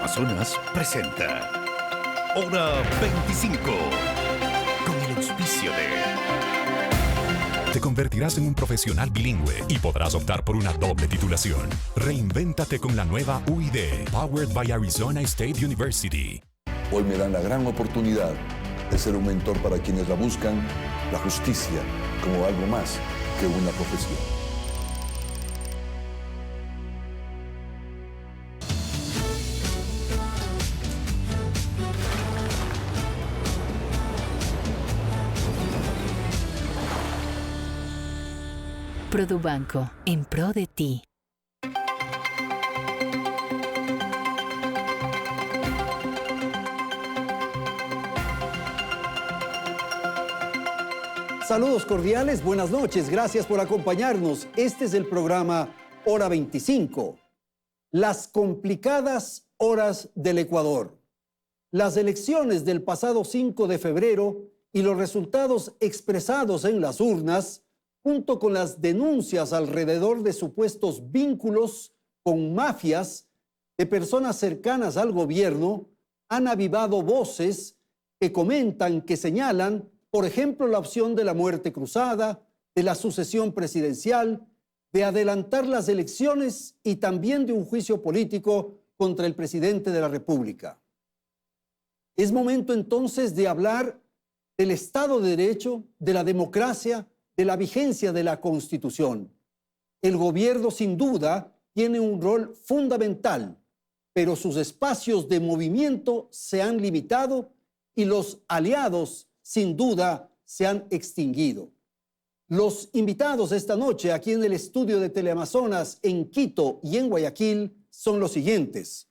Teleamazonas presenta Hora 25 con el auspicio de... Te convertirás en un profesional bilingüe y podrás optar por una doble titulación. Reinvéntate con la nueva UID, Powered by Arizona State University. Hoy me dan la gran oportunidad de ser un mentor para quienes la buscan, la justicia como algo más que una profesión. Produbanco, en pro de ti. Saludos cordiales, buenas noches, gracias por acompañarnos. Este es el programa Hora 25. Las complicadas horas del Ecuador. Las elecciones del pasado 5 de febrero y los resultados expresados en las urnas, junto con las denuncias alrededor de supuestos vínculos con mafias de personas cercanas al gobierno, han avivado voces que comentan, que señalan, por ejemplo, la opción de la muerte cruzada, de la sucesión presidencial, de adelantar las elecciones y también de un juicio político contra el presidente de la República. Es momento entonces de hablar del Estado de Derecho, de la democracia, de la vigencia de la Constitución. El gobierno, sin duda, tiene un rol fundamental, pero sus espacios de movimiento se han limitado y los aliados, sin duda, se han extinguido. Los invitados esta noche aquí en el estudio de Teleamazonas en Quito y en Guayaquil son los siguientes.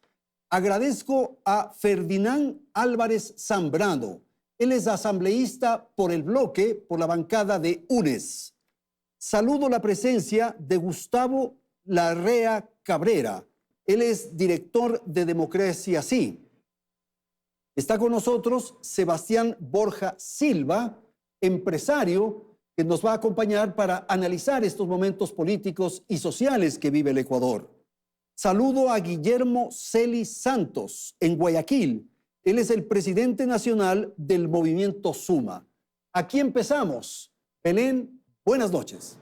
Agradezco a Ferdinand Álvarez Zambrano. Él es asambleísta por el bloque, por la bancada de UNES. Saludo la presencia de Gustavo Larrea Cabrera. Él es director de Democracia Sí. Está con nosotros Sebastián Borja Silva, empresario, que nos va a acompañar para analizar estos momentos políticos y sociales que vive el Ecuador. Saludo a Guillermo Celis Santos, en Guayaquil. Él es el presidente nacional del movimiento Suma. Aquí empezamos. Belén, buenas noches.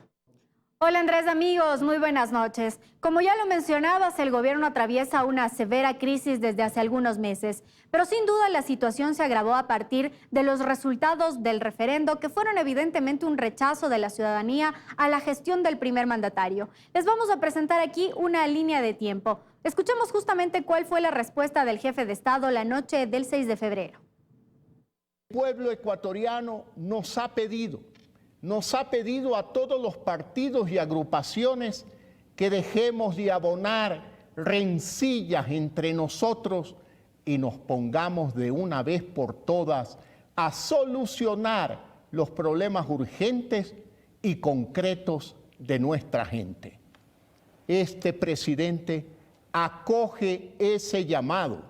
Hola Andrés, amigos, muy buenas noches. Como ya lo mencionabas, el gobierno atraviesa una severa crisis desde hace algunos meses, pero sin duda la situación se agravó a partir de los resultados del referendo, que fueron evidentemente un rechazo de la ciudadanía a la gestión del primer mandatario. Les vamos a presentar aquí una línea de tiempo. Escuchemos justamente cuál fue la respuesta del jefe de Estado la noche del 6 de febrero. El pueblo ecuatoriano nos ha pedido a todos los partidos y agrupaciones que dejemos de abonar rencillas entre nosotros y nos pongamos de una vez por todas a solucionar los problemas urgentes y concretos de nuestra gente. Este presidente acoge ese llamado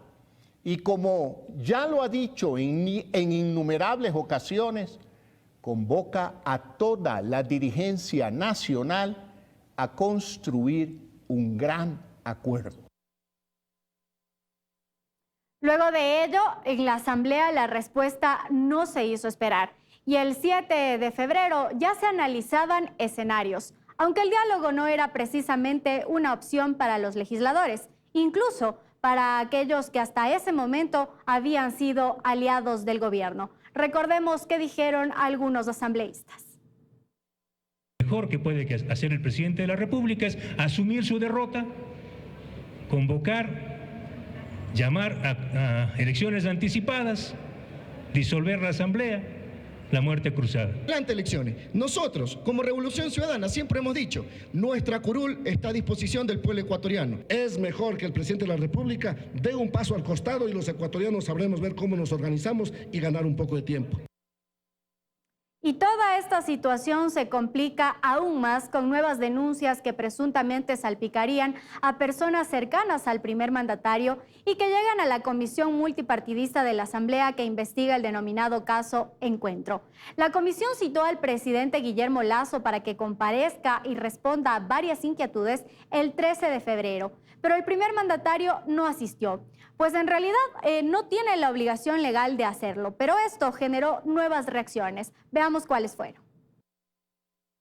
y, como ya lo ha dicho en innumerables ocasiones, convoca a toda la dirigencia nacional a construir un gran acuerdo. Luego de ello, en la Asamblea la respuesta no se hizo esperar y el 7 de febrero ya se analizaban escenarios, aunque el diálogo no era precisamente una opción para los legisladores, incluso para aquellos que hasta ese momento habían sido aliados del gobierno. Recordemos qué dijeron algunos asambleístas. Lo mejor que puede hacer el presidente de la República es asumir su derrota, convocar, llamar a elecciones anticipadas, disolver la Asamblea, la muerte cruzada. Plante elecciones. Nosotros, como Revolución Ciudadana, siempre hemos dicho, nuestra curul está a disposición del pueblo ecuatoriano. Es mejor que el presidente de la República dé un paso al costado y los ecuatorianos sabremos ver cómo nos organizamos y ganar un poco de tiempo. Y toda esta situación se complica aún más con nuevas denuncias que presuntamente salpicarían a personas cercanas al primer mandatario y que llegan a la comisión multipartidista de la Asamblea que investiga el denominado caso Encuentro. La comisión citó al presidente Guillermo Lasso para que comparezca y responda a varias inquietudes el 13 de febrero, pero el primer mandatario no asistió, pues en realidad no tiene la obligación legal de hacerlo, pero esto generó nuevas reacciones. Veamos cuáles fueron.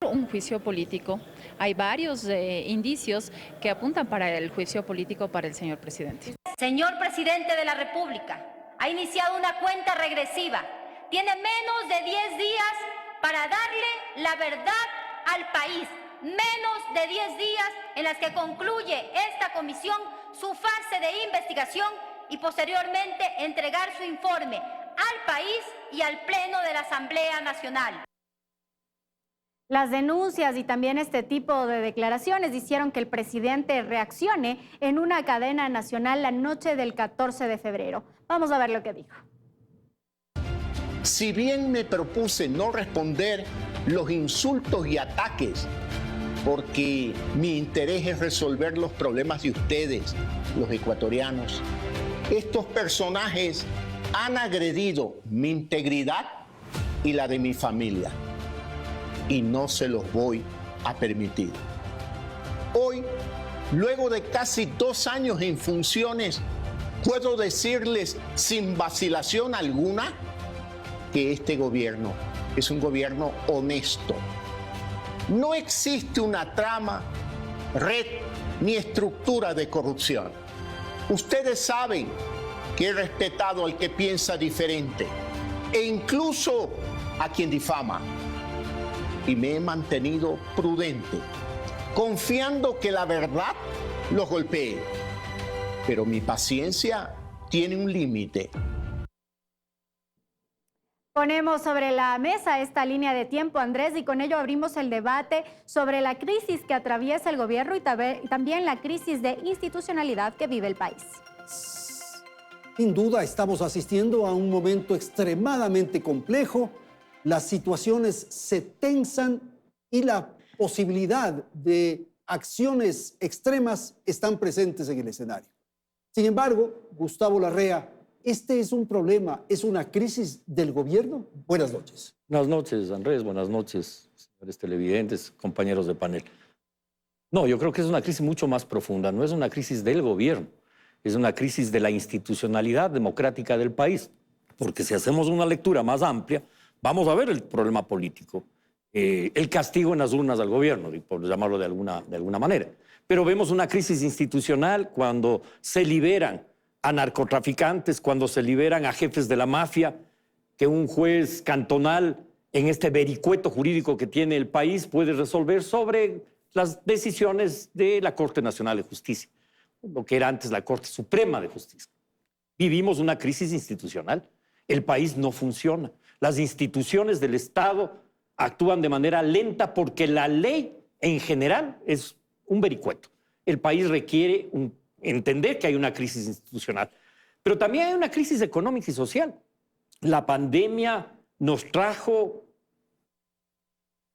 Un juicio político. Hay varios indicios que apuntan para el juicio político para el señor presidente. Señor presidente de la República, ha iniciado una cuenta regresiva. Tiene menos de 10 días para darle la verdad al país. Menos de 10 días en las que concluye esta comisión su fase de investigación y posteriormente entregar su informe al país y al Pleno de la Asamblea Nacional. Las denuncias y también este tipo de declaraciones hicieron que el presidente reaccione en una cadena nacional la noche del 14 de febrero. Vamos a ver lo que dijo. Si bien me propuse no responder los insultos y ataques, porque mi interés es resolver los problemas de ustedes, los ecuatorianos, estos personajes han agredido mi integridad y la de mi familia, y no se los voy a permitir. Hoy, luego de casi 2 años en funciones, puedo decirles sin vacilación alguna que este gobierno es un gobierno honesto. No existe una trama, red ni estructura de corrupción. Ustedes saben que he respetado al que piensa diferente e incluso a quien difama. Y me he mantenido prudente, confiando que la verdad los golpee. Pero mi paciencia tiene un límite. Ponemos sobre la mesa esta línea de tiempo, Andrés, y con ello abrimos el debate sobre la crisis que atraviesa el gobierno y también la crisis de institucionalidad que vive el país. Sin duda estamos asistiendo a un momento extremadamente complejo. Las situaciones se tensan y la posibilidad de acciones extremas están presentes en el escenario. Sin embargo, Gustavo Larrea, ¿este es un problema, es una crisis del gobierno? Buenas noches. Buenas noches, Andrés. Buenas noches, señores televidentes, compañeros de panel. No, yo creo que es una crisis mucho más profunda. No es una crisis del gobierno, es una crisis de la institucionalidad democrática del país. Porque si hacemos una lectura más amplia, vamos a ver el problema político, el castigo en las urnas al gobierno, por llamarlo de alguna manera. Pero vemos una crisis institucional cuando se liberan a narcotraficantes, cuando se liberan a jefes de la mafia, que un juez cantonal en este vericueto jurídico que tiene el país puede resolver sobre las decisiones de la Corte Nacional de Justicia, lo que era antes la Corte Suprema de Justicia. Vivimos una crisis institucional. El país no funciona. Las instituciones del Estado actúan de manera lenta porque la ley en general es un vericueto. El país requiere entender que hay una crisis institucional, pero también hay una crisis económica y social. La pandemia nos trajo,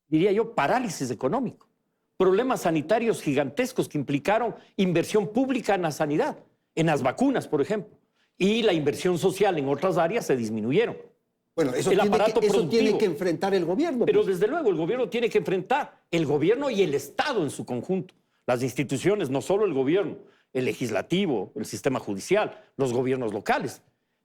diría yo, parálisis económico, problemas sanitarios gigantescos que implicaron inversión pública en la sanidad, en las vacunas, por ejemplo, y la inversión social en otras áreas se disminuyeron. Bueno, eso tiene que enfrentar el gobierno. Pero desde luego el gobierno tiene que enfrentar, el gobierno y el Estado en su conjunto. Las instituciones, no solo el gobierno, el legislativo, el sistema judicial, los gobiernos locales.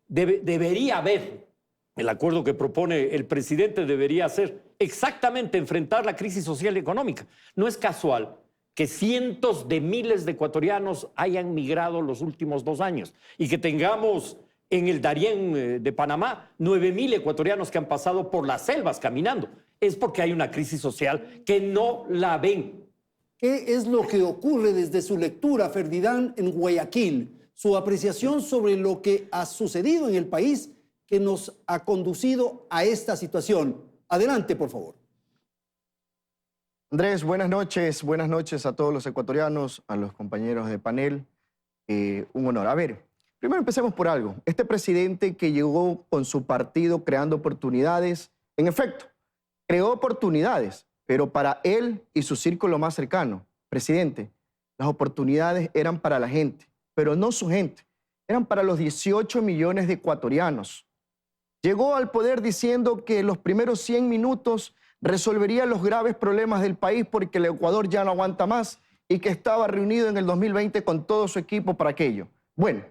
Debería haber, el acuerdo que propone el presidente debería ser exactamente enfrentar la crisis social y económica. No es casual que cientos de miles de ecuatorianos hayan migrado los últimos 2 años y que tengamos en el Darién de Panamá 9,000 ecuatorianos que han pasado por las selvas caminando. Es porque hay una crisis social que no la ven. ¿Qué es lo que ocurre desde su lectura, Ferdinand, en Guayaquil? Su apreciación sobre lo que ha sucedido en el país que nos ha conducido a esta situación. Adelante, por favor. Andrés, buenas noches a todos los ecuatorianos, a los compañeros de panel. Un honor. A ver, primero empecemos por algo. Este presidente que llegó con su partido creando oportunidades, en efecto, creó oportunidades, pero para él y su círculo más cercano, presidente, las oportunidades eran para la gente, pero no su gente, eran para los 18 millones de ecuatorianos. Llegó al poder diciendo que los primeros 100 minutos resolvería los graves problemas del país porque el Ecuador ya no aguanta más y que estaba reunido en el 2020 con todo su equipo para aquello. Bueno,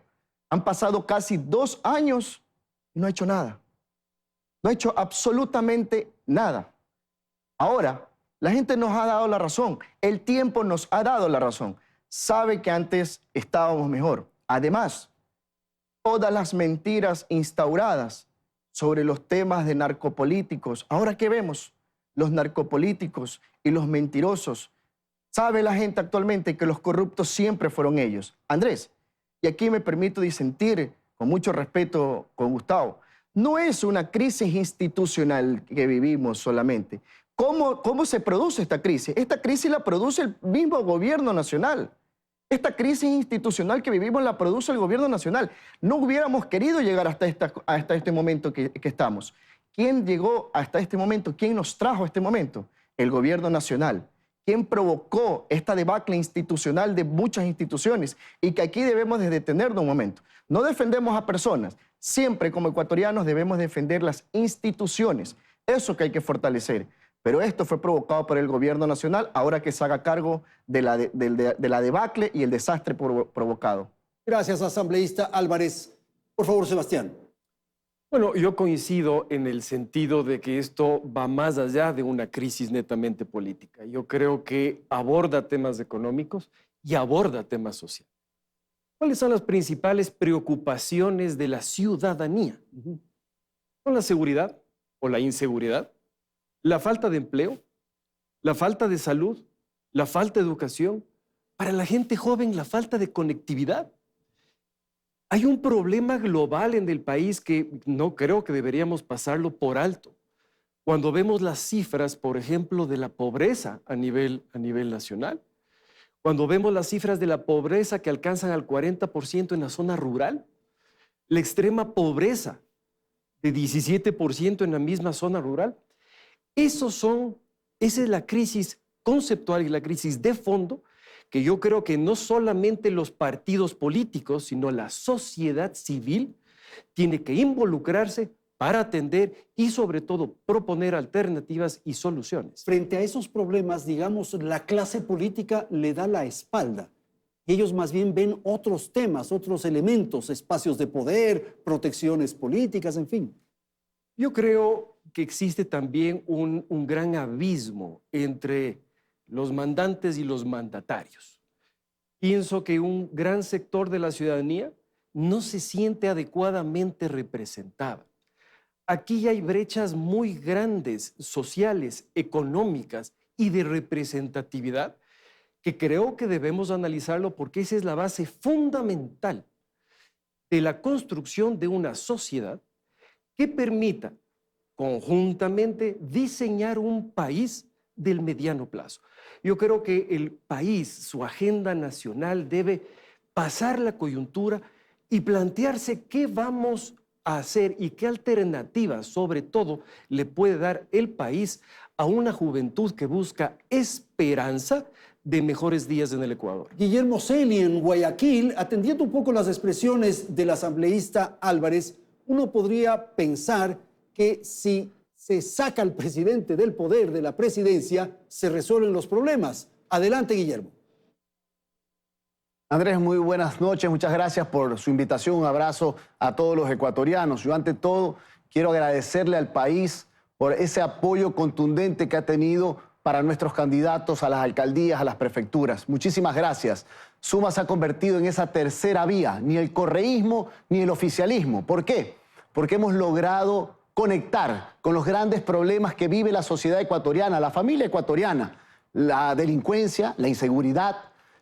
han pasado casi 2 años y no ha hecho nada. No ha hecho absolutamente nada. Ahora, la gente nos ha dado la razón. El tiempo nos ha dado la razón. Sabe que antes estábamos mejor. Además, todas las mentiras instauradas sobre los temas de narcopolíticos, ahora que vemos los narcopolíticos y los mentirosos, sabe la gente actualmente que los corruptos siempre fueron ellos. Andrés, y aquí me permito disentir con mucho respeto con Gustavo, no es una crisis institucional que vivimos solamente. ¿Cómo se produce esta crisis? Esta crisis la produce el mismo gobierno nacional. Esta crisis institucional que vivimos la produce el gobierno nacional. No hubiéramos querido llegar hasta este momento que estamos. ¿Quién llegó hasta este momento? ¿Quién nos trajo a este momento? El gobierno nacional. ¿Quién provocó esta debacle institucional de muchas instituciones? Y que aquí debemos de detenernos un momento. No defendemos a personas. Siempre como ecuatorianos debemos defender las instituciones. Eso que hay que fortalecer. Pero esto fue provocado por el gobierno nacional, ahora que se haga cargo de la debacle y el desastre provocado. Gracias, asambleísta Álvarez. Por favor, Sebastián. Bueno, yo coincido en el sentido de que esto va más allá de una crisis netamente política. Yo creo que aborda temas económicos y aborda temas sociales. ¿Cuáles son las principales preocupaciones de la ciudadanía? ¿Son la seguridad o la inseguridad? ¿La falta de empleo? ¿La falta de salud? ¿La falta de educación? Para la gente joven, la falta de conectividad. Hay un problema global en el país que no creo que deberíamos pasarlo por alto. Cuando vemos las cifras, por ejemplo, de la pobreza a nivel nacional, cuando vemos las cifras de la pobreza que alcanzan al 40% en la zona rural, la extrema pobreza de 17% en la misma zona rural, esa es la crisis conceptual y la crisis de fondo que yo creo que no solamente los partidos políticos, sino la sociedad civil tiene que involucrarse para atender y sobre todo proponer alternativas y soluciones. Frente a esos problemas, digamos, la clase política le da la espalda. Ellos más bien ven otros temas, otros elementos, espacios de poder, protecciones políticas, en fin. Yo creo que existe también un gran abismo entre los mandantes y los mandatarios. Pienso que un gran sector de la ciudadanía no se siente adecuadamente representada. Aquí hay brechas muy grandes, sociales, económicas y de representatividad, que creo que debemos analizarlo porque esa es la base fundamental de la construcción de una sociedad que permita conjuntamente diseñar un país del mediano plazo. Yo creo que el país, su agenda nacional, debe pasar la coyuntura y plantearse qué vamos a hacer y qué alternativas, sobre todo, le puede dar el país a una juventud que busca esperanza de mejores días en el Ecuador. Guillermo Celi, en Guayaquil, atendiendo un poco las expresiones del asambleísta Álvarez, uno podría pensar que si se saca al presidente del poder de la presidencia, se resuelven los problemas. Adelante, Guillermo. Andrés, muy buenas noches. Muchas gracias por su invitación. Un abrazo a todos los ecuatorianos. Yo, ante todo, quiero agradecerle al país por ese apoyo contundente que ha tenido para nuestros candidatos a las alcaldías, a las prefecturas. Muchísimas gracias. Suma se ha convertido en esa tercera vía, ni el correísmo ni el oficialismo. ¿Por qué? Porque hemos logrado conectar con los grandes problemas que vive la sociedad ecuatoriana, la familia ecuatoriana, la delincuencia, la inseguridad,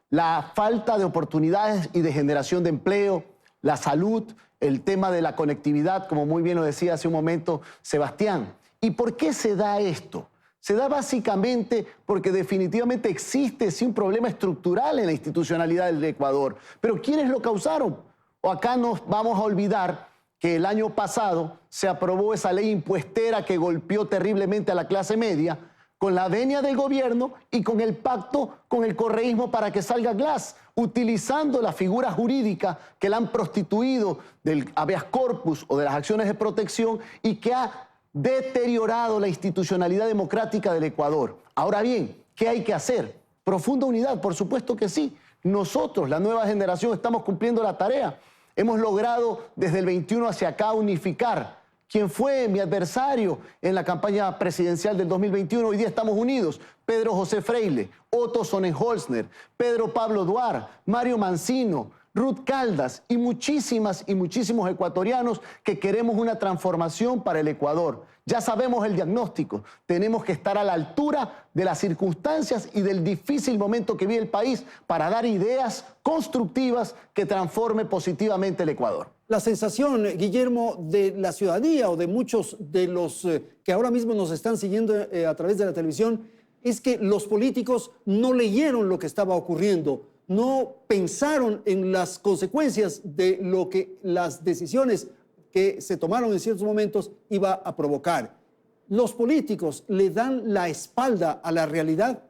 la falta de oportunidades y de generación de empleo, la salud, el tema de la conectividad, como muy bien lo decía hace un momento Sebastián. ¿Y por qué se da esto? Se da básicamente porque definitivamente existe sí un problema estructural en la institucionalidad del Ecuador. Pero ¿quiénes lo causaron? O acá nos vamos a olvidar que el año pasado se aprobó esa ley impuestera que golpeó terriblemente a la clase media, con la venia del gobierno y con el pacto con el correísmo para que salga Glass, utilizando la figura jurídica que la han prostituido del habeas corpus o de las acciones de protección y que ha deteriorado la institucionalidad democrática del Ecuador. Ahora bien, ¿qué hay que hacer? Profunda unidad, por supuesto que sí. Nosotros, la nueva generación, estamos cumpliendo la tarea. Hemos logrado desde el 21 hacia acá unificar. Quien fue mi adversario en la campaña presidencial del 2021, hoy día estamos unidos. Pedro José Freile, Otto Sonnenholzner, Pedro Pablo Duar, Mario Mancino, Ruth Caldas y muchísimos ecuatorianos que queremos una transformación para el Ecuador. Ya sabemos el diagnóstico, tenemos que estar a la altura de las circunstancias y del difícil momento que vive el país para dar ideas constructivas que transformen positivamente el Ecuador. La sensación, Guillermo, de la ciudadanía o de muchos de los que ahora mismo nos están siguiendo a través de la televisión es que los políticos no leyeron lo que estaba ocurriendo, no pensaron en las consecuencias de lo que las decisiones que se tomaron en ciertos momentos iba a provocar. ¿Los políticos le dan la espalda a la realidad?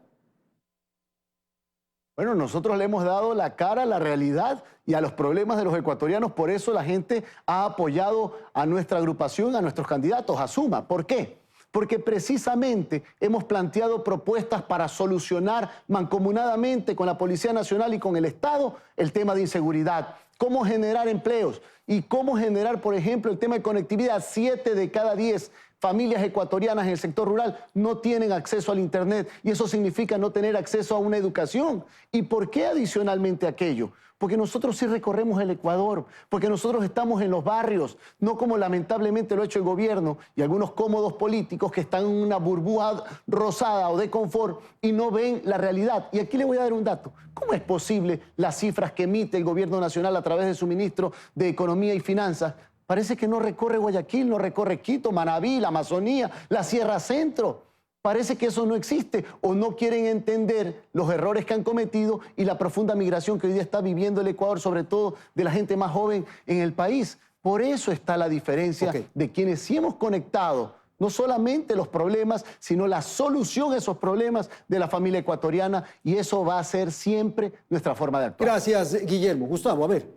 Bueno, nosotros le hemos dado la cara a la realidad y a los problemas de los ecuatorianos. Por eso la gente ha apoyado a nuestra agrupación, a nuestros candidatos, a Suma. ¿Por qué? Porque precisamente hemos planteado propuestas para solucionar mancomunadamente con la Policía Nacional y con el Estado el tema de inseguridad. Cómo generar empleos y cómo generar, por ejemplo, el tema de conectividad. 7 de cada 10 familias ecuatorianas en el sector rural no tienen acceso al Internet y eso significa no tener acceso a una educación. ¿Y por qué adicionalmente aquello? Porque nosotros sí recorremos el Ecuador, porque nosotros estamos en los barrios, no como lamentablemente lo ha hecho el gobierno y algunos cómodos políticos que están en una burbuja rosada o de confort y no ven la realidad. Y aquí le voy a dar un dato. ¿Cómo es posible las cifras que emite el gobierno nacional a través de su ministro de Economía y Finanzas? Parece que no recorre Guayaquil, no recorre Quito, Manabí, la Amazonía, la Sierra Centro. Parece que eso no existe o no quieren entender los errores que han cometido y la profunda migración que hoy día está viviendo el Ecuador, sobre todo de la gente más joven en el país. Por eso está la diferencia de quienes sí hemos conectado no solamente los problemas, sino la solución a esos problemas de la familia ecuatoriana y eso va a ser siempre nuestra forma de actuar. Gracias, Guillermo. Gustavo, a ver.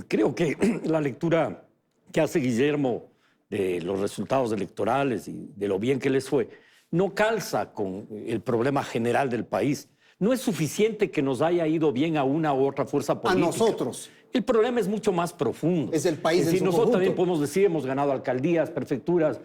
Creo que la lectura que hace Guillermo de los resultados electorales y de lo bien que les fue, no calza con el problema general del país. No es suficiente que nos haya ido bien a una u otra fuerza política. A nosotros. El problema es mucho más profundo. Es el país en su nosotros conjunto. también podemos decir, hemos ganado alcaldías, prefecturas,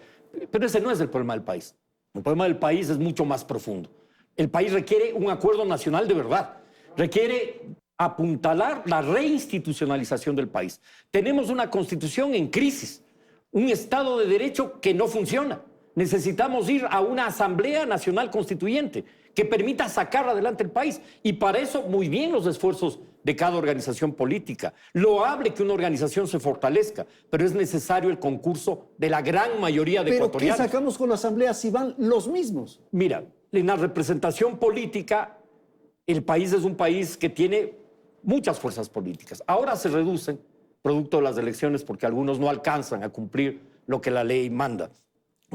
pero ese no es el problema del país. El problema del país es mucho más profundo. El país requiere un acuerdo nacional de verdad. Requiere apuntalar la reinstitucionalización del país. Tenemos una constitución en crisis, un Estado de Derecho que no funciona. Necesitamos ir a una Asamblea Nacional Constituyente que permita sacar adelante el país. Y para eso, muy bien los esfuerzos de cada organización política. Loable que una organización se fortalezca, pero es necesario el concurso de la gran mayoría de ecuatorianos. ¿Pero qué sacamos con la Asamblea si van los mismos? Mira, en la representación política, el país es un país que tiene muchas fuerzas políticas. Ahora se reducen, producto de las elecciones, porque algunos no alcanzan a cumplir lo que la ley manda.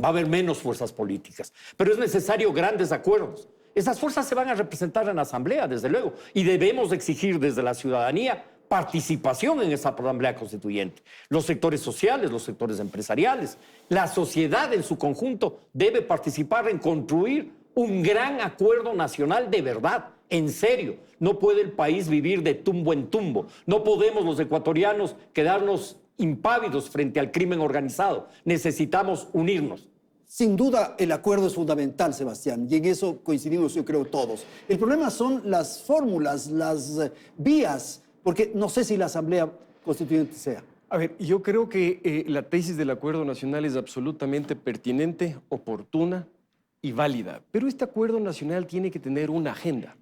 Va a haber menos fuerzas políticas, pero es necesario grandes acuerdos. Esas fuerzas se van a representar en la Asamblea, desde luego, y debemos exigir desde la ciudadanía participación en esa Asamblea Constituyente. Los sectores sociales, los sectores empresariales, la sociedad en su conjunto debe participar en construir un gran acuerdo nacional de verdad, en serio. No puede el país vivir de tumbo en tumbo. No podemos los ecuatorianos quedarnos impávidos frente al crimen organizado. Necesitamos unirnos. Sin duda, el acuerdo es fundamental, Sebastián, y en eso coincidimos, yo creo, todos. El problema son las fórmulas, las vías, porque no sé si la Asamblea Constituyente sea. A ver, yo creo que la tesis del acuerdo nacional es absolutamente pertinente, oportuna y válida, pero este acuerdo nacional tiene que tener una agenda.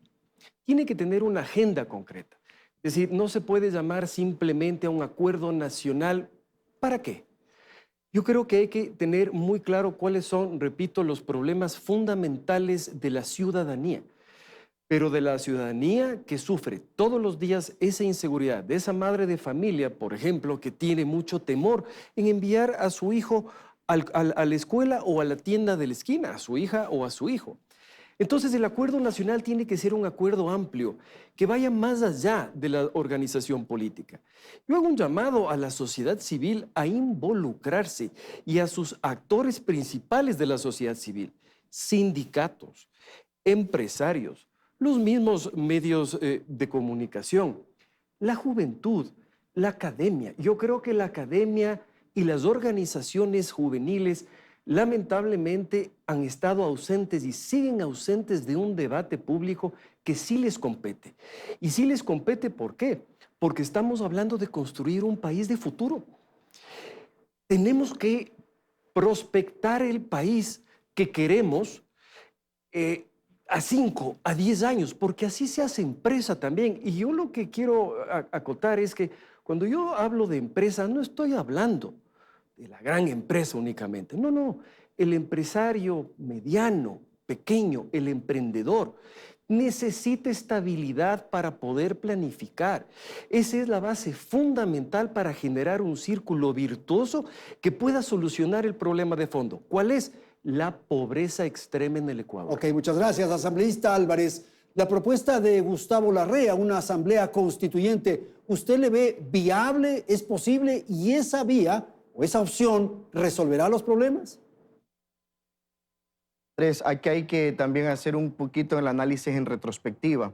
Tiene que tener una agenda concreta. Es decir, no se puede llamar simplemente a un acuerdo nacional. ¿Para qué? Yo creo que hay que tener muy claro cuáles son, repito, los problemas fundamentales de la ciudadanía. pero de la ciudadanía que sufre todos los días esa inseguridad, de esa madre de familia, por ejemplo, que tiene mucho temor en enviar a su hijo a la escuela o a la tienda de la esquina, a su hija o a su hijo. Entonces, el acuerdo nacional tiene que ser un acuerdo amplio, que vaya más allá de la organización política. Yo hago un llamado a la sociedad civil a involucrarse y a sus actores principales de la sociedad civil, sindicatos, empresarios, los mismos medios de comunicación, la juventud, la academia. Yo creo que la academia y las organizaciones juveniles lamentablemente han estado ausentes y siguen ausentes de un debate público que sí les compete. Y sí les compete, ¿por qué? Porque estamos hablando de construir un país de futuro. Tenemos que prospectar el país que queremos a 5, a 10 años, porque así se hace empresa también. Y yo lo que quiero acotar es que cuando yo hablo de empresa, no estoy hablando de la gran empresa únicamente. No, no. El empresario mediano, pequeño, el emprendedor, necesita estabilidad para poder planificar. Esa es la base fundamental para generar un círculo virtuoso que pueda solucionar el problema de fondo. ¿Cuál es? La pobreza extrema en el Ecuador. Ok, muchas gracias, asambleísta Álvarez. La propuesta de Gustavo Larrea, una asamblea constituyente, ¿usted le ve viable, es posible y esa vía o esa opción resolverá los problemas? Andrés, aquí hay que también hacer un poquito el análisis en retrospectiva.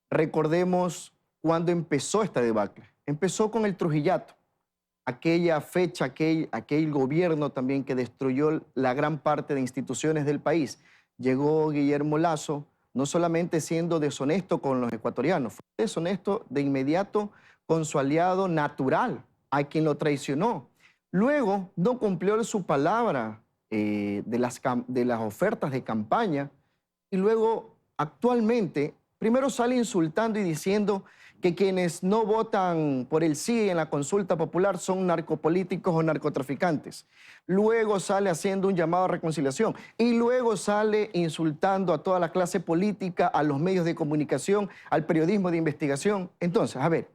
Recordemos cuándo empezó esta debacle. Empezó con el Trujillato, aquella fecha, aquel gobierno también que destruyó la gran parte de instituciones del país. Llegó Guillermo Lasso, no solamente siendo deshonesto con los ecuatorianos, fue deshonesto de inmediato con su aliado natural, a quien lo traicionó. Luego no cumplió su palabra de las ofertas de campaña y luego actualmente primero sale insultando y diciendo que quienes no votan por el sí en la consulta popular son narcopolíticos o narcotraficantes. Luego sale haciendo un llamado a reconciliación y luego sale insultando a toda la clase política, a los medios de comunicación, al periodismo de investigación. Entonces, a ver,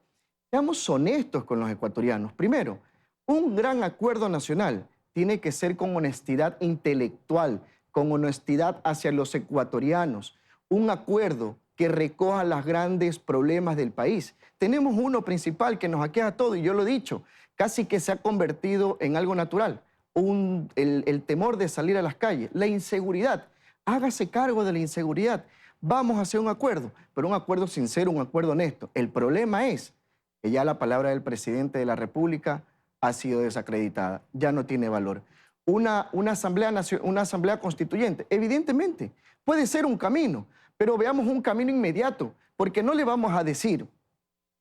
seamos honestos con los ecuatorianos. Primero, un gran acuerdo nacional tiene que ser con honestidad intelectual, con honestidad hacia los ecuatorianos. Un acuerdo que recoja los grandes problemas del país. Tenemos uno principal que nos aqueja a todos, y yo lo he dicho, casi que se ha convertido en algo natural. El temor de salir a las calles, la inseguridad. Hágase cargo de la inseguridad. Vamos a hacer un acuerdo, pero un acuerdo sincero, un acuerdo honesto. El problema es que ya la palabra del presidente de la República ha sido desacreditada, ya no tiene valor. Una asamblea constituyente, evidentemente, puede ser un camino, pero veamos un camino inmediato, porque no le vamos a decir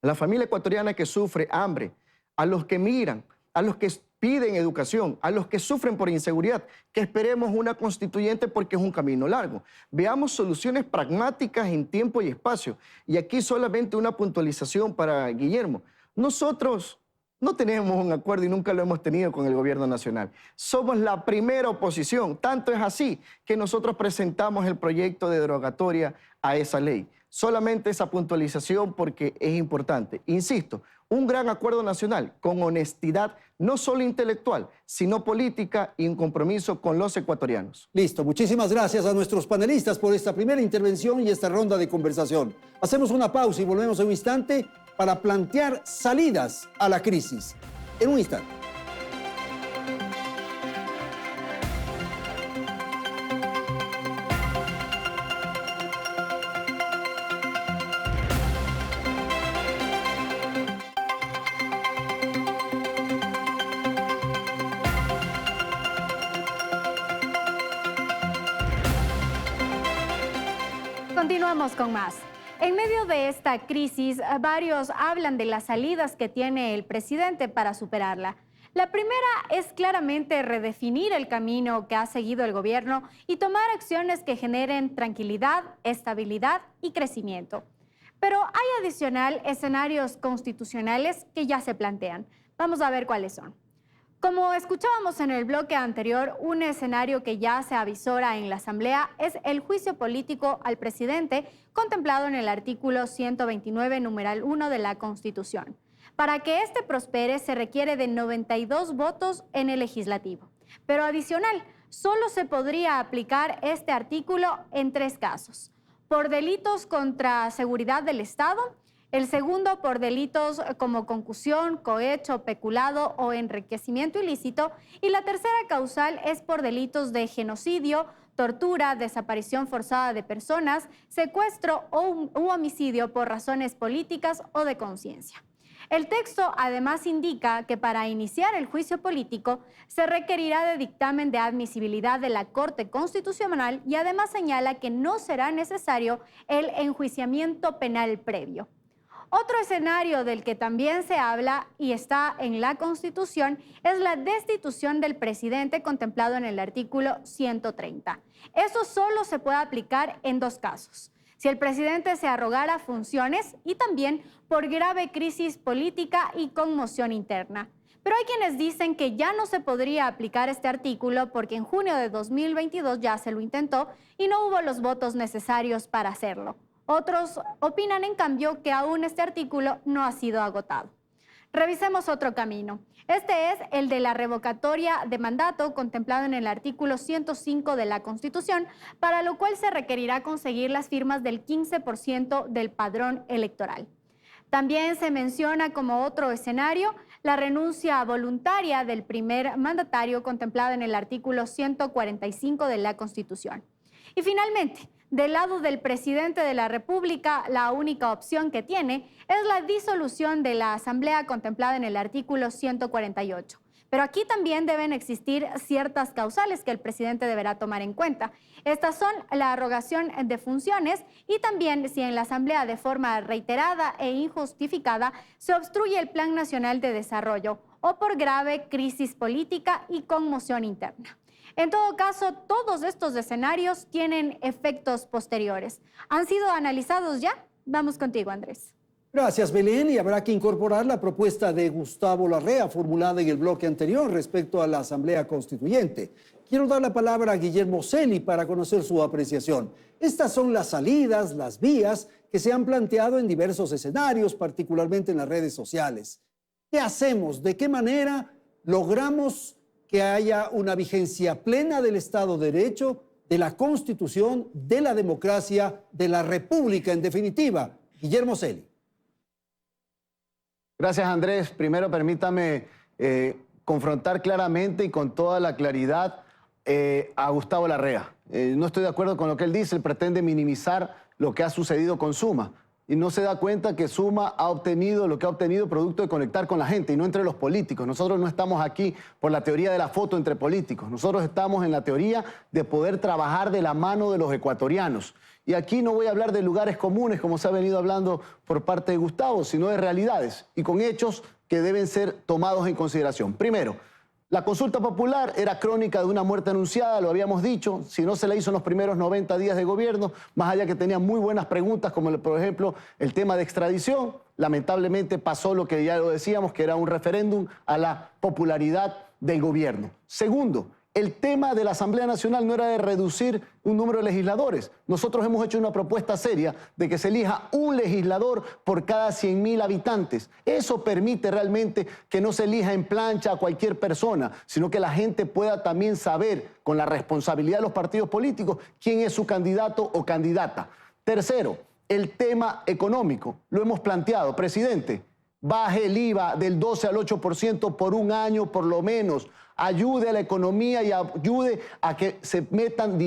a la familia ecuatoriana que sufre hambre, a los que migran, a los que piden educación, a los que sufren por inseguridad, que esperemos una constituyente porque es un camino largo. Veamos soluciones pragmáticas en tiempo y espacio. Y aquí solamente una puntualización para Guillermo. Nosotros no tenemos un acuerdo y nunca lo hemos tenido con el gobierno nacional. Somos la primera oposición. Tanto es así que nosotros presentamos el proyecto de derogatoria a esa ley. Solamente esa puntualización porque es importante. Insisto, un gran acuerdo nacional con honestidad, no solo intelectual, sino política y un compromiso con los ecuatorianos. Listo. Muchísimas gracias a nuestros panelistas por esta primera intervención y esta ronda de conversación. Hacemos una pausa y volvemos en un instante para plantear salidas a la crisis. En un instante. Continuamos con más. En medio de esta crisis, varios hablan de las salidas que tiene el presidente para superarla. La primera es claramente redefinir el camino que ha seguido el gobierno y tomar acciones que generen tranquilidad, estabilidad y crecimiento. Pero hay adicional escenarios constitucionales que ya se plantean. Vamos a ver cuáles son. Como escuchábamos en el bloque anterior, un escenario que ya se avisora en la Asamblea es el juicio político al presidente contemplado en el artículo 129, numeral 1 de la Constitución. Para que este prospere se requiere de 92 votos en el legislativo. Pero adicional, solo se podría aplicar este artículo en 3 casos. Por delitos contra seguridad del Estado, el segundo por delitos como concusión, cohecho, peculado o enriquecimiento ilícito, y la tercera causal es por delitos de genocidio, tortura, desaparición forzada de personas, secuestro u homicidio por razones políticas o de conciencia. El texto además indica que para iniciar el juicio político se requerirá de dictamen de admisibilidad de la Corte Constitucional y además señala que no será necesario el enjuiciamiento penal previo. Otro escenario del que también se habla y está en la Constitución es la destitución del presidente contemplado en el artículo 130. Eso solo se puede aplicar en 2 casos. Si el presidente se arrogara funciones y también por grave crisis política y conmoción interna. Pero hay quienes dicen que ya no se podría aplicar este artículo porque en junio de 2022 ya se lo intentó y no hubo los votos necesarios para hacerlo. Otros opinan, en cambio, que aún este artículo no ha sido agotado. Revisemos otro camino. Este es el de la revocatoria de mandato contemplado en el artículo 105 de la Constitución, para lo cual se requerirá conseguir las firmas del 15% del padrón electoral. También se menciona como otro escenario la renuncia voluntaria del primer mandatario contemplado en el artículo 145 de la Constitución. Y finalmente, del lado del presidente de la República, la única opción que tiene es la disolución de la Asamblea contemplada en el artículo 148. Pero aquí también deben existir ciertas causales que el presidente deberá tomar en cuenta. Estas son la arrogación de funciones y también si en la Asamblea de forma reiterada e injustificada se obstruye el Plan Nacional de Desarrollo o por grave crisis política y conmoción interna. En todo caso, todos estos escenarios tienen efectos posteriores. ¿Han sido analizados ya? Vamos contigo, Andrés. Gracias, Belén. Y habrá que incorporar la propuesta de Gustavo Larrea formulada en el bloque anterior respecto a la Asamblea Constituyente. Quiero dar la palabra a Guillermo Celi para conocer su apreciación. Estas son las salidas, las vías que se han planteado en diversos escenarios, particularmente en las redes sociales. ¿Qué hacemos? ¿De qué manera logramos que haya una vigencia plena del Estado de Derecho, de la Constitución, de la democracia, de la República, en definitiva? Guillermo Celi. Gracias, Andrés. Primero, permítame confrontar claramente y con toda la claridad a Gustavo Larrea. No estoy de acuerdo con lo que él dice. Él pretende minimizar lo que ha sucedido con Suma. Y no se da cuenta que Suma ha obtenido lo que ha obtenido producto de conectar con la gente y no entre los políticos. Nosotros no estamos aquí por la teoría de la foto entre políticos. Nosotros estamos en la teoría de poder trabajar de la mano de los ecuatorianos. Y aquí no voy a hablar de lugares comunes, como se ha venido hablando por parte de Gustavo, sino de realidades y con hechos que deben ser tomados en consideración. Primero, la consulta popular era crónica de una muerte anunciada, lo habíamos dicho. Si no se la hizo en los primeros 90 días de gobierno, más allá que tenía muy buenas preguntas, como por ejemplo el tema de extradición, lamentablemente pasó lo que ya lo decíamos, que era un referéndum a la popularidad del gobierno. Segundo, el tema de la Asamblea Nacional no era de reducir un número de legisladores. Nosotros hemos hecho una propuesta seria de que se elija un legislador por cada 100.000 habitantes. Eso permite realmente que no se elija en plancha a cualquier persona, sino que la gente pueda también saber, con la responsabilidad de los partidos políticos, quién es su candidato o candidata. Tercero, el tema económico. Lo hemos planteado, presidente. Baje el IVA del 12 al 8% por un año por lo menos. Ayude a la economía y ayude a que se metan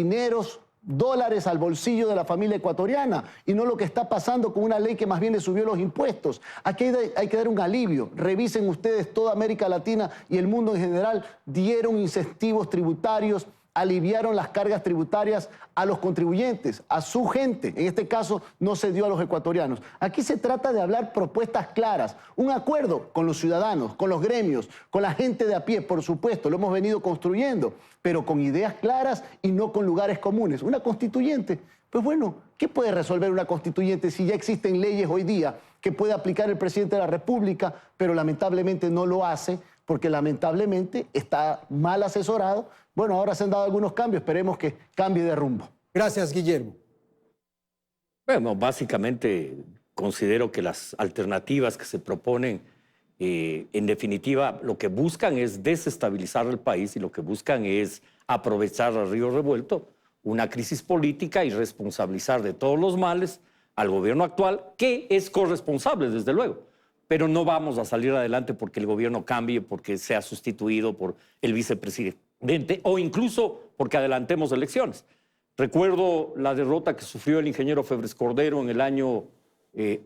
dólares al bolsillo de la familia ecuatoriana y no lo que está pasando con una ley que más bien le subió los impuestos. Aquí hay que dar un alivio. Revisen ustedes, toda América Latina y el mundo en general dieron incentivos tributarios, aliviaron las cargas tributarias a los contribuyentes, a su gente. En este caso no se dio a los ecuatorianos. Aquí se trata de hablar propuestas claras, un acuerdo con los ciudadanos, con los gremios, con la gente de a pie, por supuesto, lo hemos venido construyendo, pero con ideas claras y no con lugares comunes. Una constituyente, pues bueno, ¿qué puede resolver una constituyente si ya existen leyes hoy día que puede aplicar el presidente de la República, pero lamentablemente no lo hace porque lamentablemente está mal asesorado. Bueno, ahora se han dado algunos cambios, esperemos que cambie de rumbo. Gracias, Guillermo. Bueno, básicamente considero que las alternativas que se proponen, en definitiva, lo que buscan es desestabilizar el país y lo que buscan es aprovechar al río revuelto una crisis política y responsabilizar de todos los males al gobierno actual, que es corresponsable, desde luego. Pero no vamos a salir adelante porque el gobierno cambie, porque sea sustituido por el vicepresidente o incluso porque adelantemos elecciones. Recuerdo la derrota que sufrió el ingeniero Febres Cordero en el año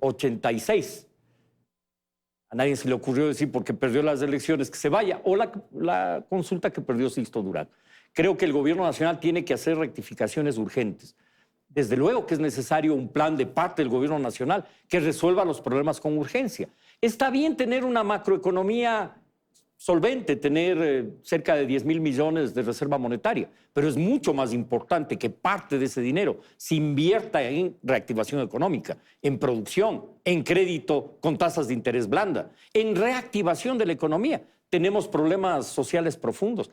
86. A nadie se le ocurrió decir porque perdió las elecciones que se vaya, o la consulta que perdió Sixto Durán. Creo que el gobierno nacional tiene que hacer rectificaciones urgentes. Desde luego que es necesario un plan de parte del gobierno nacional que resuelva los problemas con urgencia. Está bien tener una macroeconomía solvente, tener cerca de 10.000 millones de reserva monetaria, pero es mucho más importante que parte de ese dinero se invierta en reactivación económica, en producción, en crédito con tasas de interés blanda, en reactivación de la economía. Tenemos problemas sociales profundos.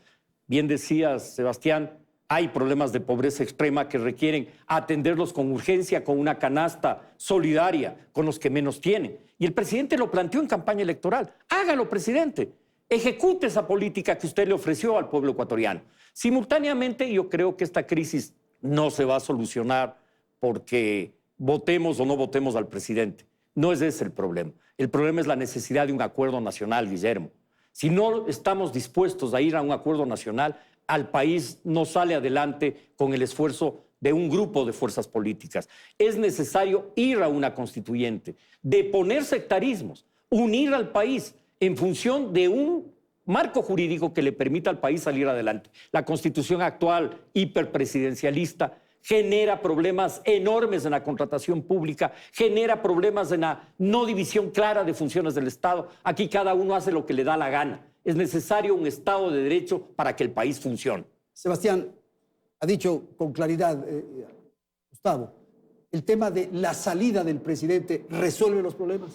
Bien decías, Sebastián, hay problemas de pobreza extrema que requieren atenderlos con urgencia, con una canasta solidaria con los que menos tienen. Y el presidente lo planteó en campaña electoral. Hágalo, presidente. Ejecute esa política que usted le ofreció al pueblo ecuatoriano. Simultáneamente, yo creo que esta crisis no se va a solucionar porque votemos o no votemos al presidente. No es ese el problema. El problema es la necesidad de un acuerdo nacional, Guillermo. Si no estamos dispuestos a ir a un acuerdo nacional, al país no sale adelante con el esfuerzo de un grupo de fuerzas políticas. Es necesario ir a una constituyente, deponer sectarismos, unir al país en función de un marco jurídico que le permita al país salir adelante. La constitución actual, hiperpresidencialista, genera problemas enormes en la contratación pública, genera problemas en la no división clara de funciones del Estado. Aquí cada uno hace lo que le da la gana. Es necesario un Estado de Derecho para que el país funcione. Sebastián, ha dicho con claridad, Gustavo, el tema de la salida del presidente resuelve los problemas.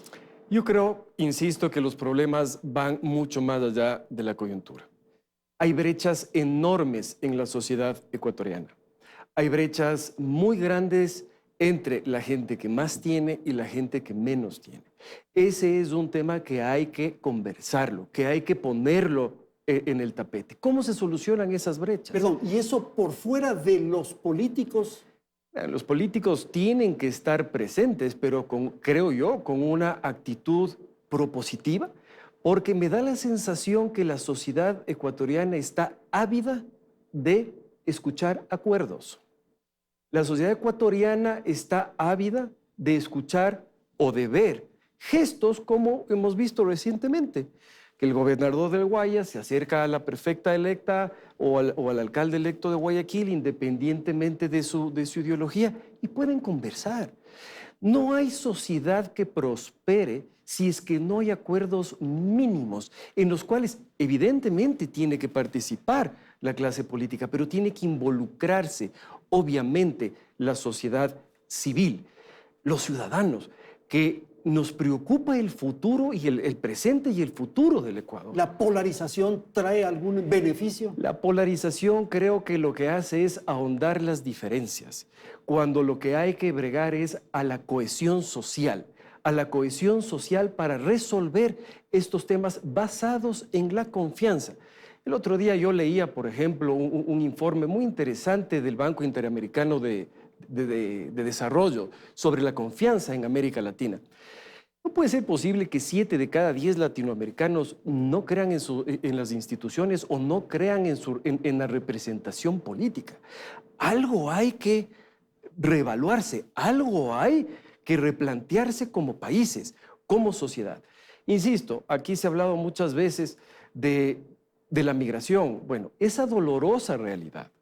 Yo creo, insisto, que los problemas van mucho más allá de la coyuntura. Hay brechas enormes en la sociedad ecuatoriana. Hay brechas muy grandes entre la gente que más tiene y la gente que menos tiene. Ese es un tema que hay que conversarlo, que hay que ponerlo en el tapete. ¿Cómo se solucionan esas brechas? Perdón, ¿y eso por fuera de los políticos? Los políticos tienen que estar presentes, pero creo yo, con una actitud propositiva, porque me da la sensación que la sociedad ecuatoriana está ávida de escuchar acuerdos. La sociedad ecuatoriana está ávida de escuchar o de ver gestos como hemos visto recientemente, que el gobernador del Guayas se acerca a la prefecta electa o al alcalde electo de Guayaquil, independientemente de su ideología, y pueden conversar. No hay sociedad que prospere si es que no hay acuerdos mínimos en los cuales evidentemente tiene que participar la clase política, pero tiene que involucrarse, obviamente, la sociedad civil, los ciudadanos, que nos preocupa el futuro y el presente y el futuro del Ecuador. ¿La polarización trae algún beneficio? La polarización creo que lo que hace es ahondar las diferencias, cuando lo que hay que bregar es a la cohesión social para resolver estos temas basados en la confianza. El otro día yo leía, por ejemplo, un informe muy interesante del Banco Interamericano de Desarrollo sobre la confianza en América Latina. No puede ser posible que 7 de cada 10 latinoamericanos no crean en las instituciones o no crean en la representación política. Algo hay que reevaluarse, algo hay que replantearse como países, como sociedad. Insisto, aquí se ha hablado muchas veces de la migración. Bueno, esa dolorosa realidad